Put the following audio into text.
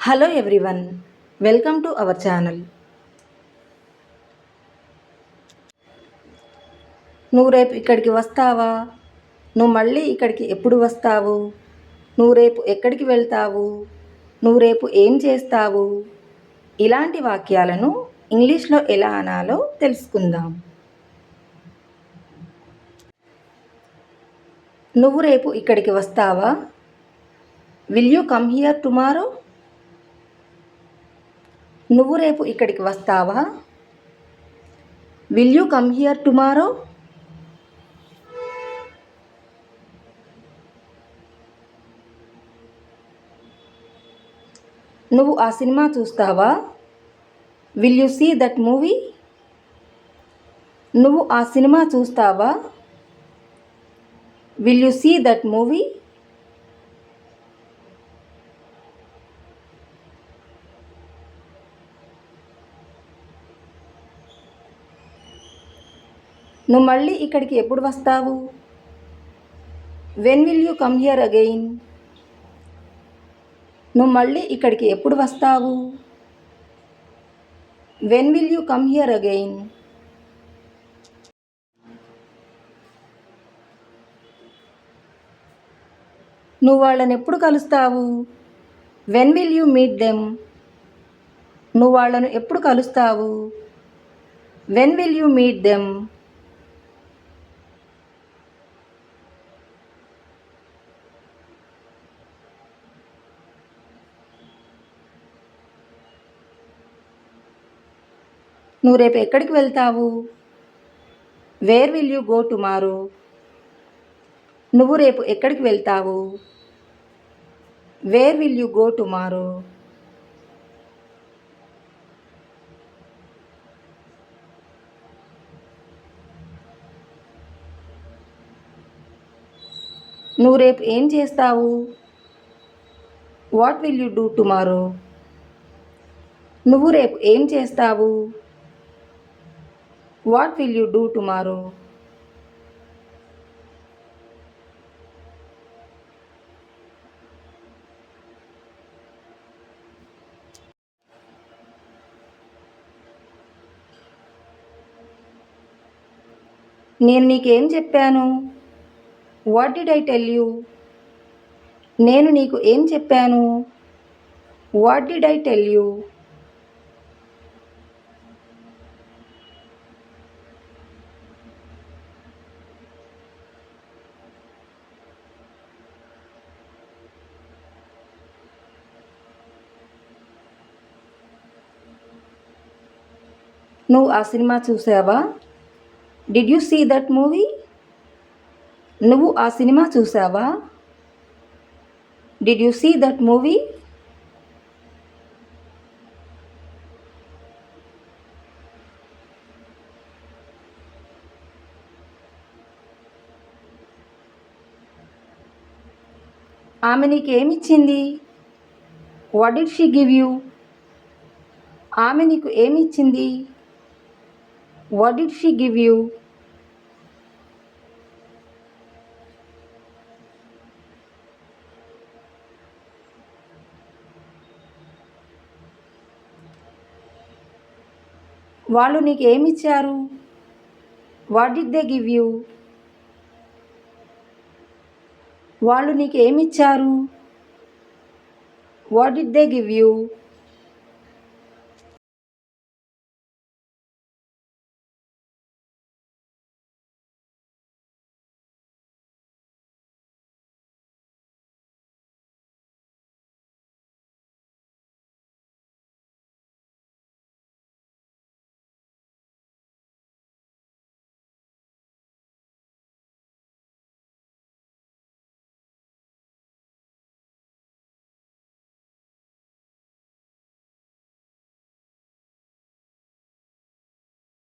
Hello everyone, welcome to our channel. నువ్వు రేపు ఇక్కడికి వస్తావా? నువ్వు మళ్ళీ ఇక్కడికి ఎప్పుడు వస్తావు? నువ్వు రేపు ఎక్కడికి వెళ్తావు? నువ్వు రేపు ఏం చేస్తావు? ఇలాంటి వాక్యాలను ఇంగ్లీష్లో ఎలా అనాలో తెలుసుకుందాం. నువ్వు రేపు ఇక్కడికి వస్తావా? Will you come here tomorrow? నువ్వు రేపు ఇక్కడికి వస్తావా? Will you come here tomorrow? నువ్వు ఆ సినిమా చూస్తావా? Will you see that movie? నువ్వు ఆ సినిమా చూస్తావా? Will you see that movie? నువ్వు మళ్ళీ ఇక్కడికి ఎప్పుడు వస్తావు? When will you come here again? నువ్వు మళ్ళీ ఇక్కడికి ఎప్పుడు వస్తావు? When will you come here again? నువ్వు వాళ్ళని ఎప్పుడు కలుస్తావు? When will you meet them? నువ్వు వాళ్ళను ఎప్పుడు కలుస్తావు? When will you meet them? నువ్వు రేపు ఎక్కడికి వెళ్తావు? Where will you go tomorrow? నువ్వు రేపు ఎక్కడికి వెళ్తావు? Where will you go tomorrow? నువ్వు రేపు ఏం చేస్తావు? What will you do tomorrow? నువ్వు రేపు ఏం చేస్తావు? What will you do tomorrow? నేను నీకేం చెప్పాను? What did I tell you? నేను నీకు ఏం చెప్పాను? What did I tell you? నువ్వు ఆ సినిమా చూసావా? Did you see that movie? నువ్వు ఆ సినిమా చూసావా? Did you see that movie? ఆమె నీకేమిచ్చింది? What did she give you? ఆమె నీకు ఏమిచ్చింది? What did she give you? వాళ్ళు నీకు ఏమిచ్చారు? What did they give you? వాళ్ళు నీకు ఏమిచ్చారు? What did they give you?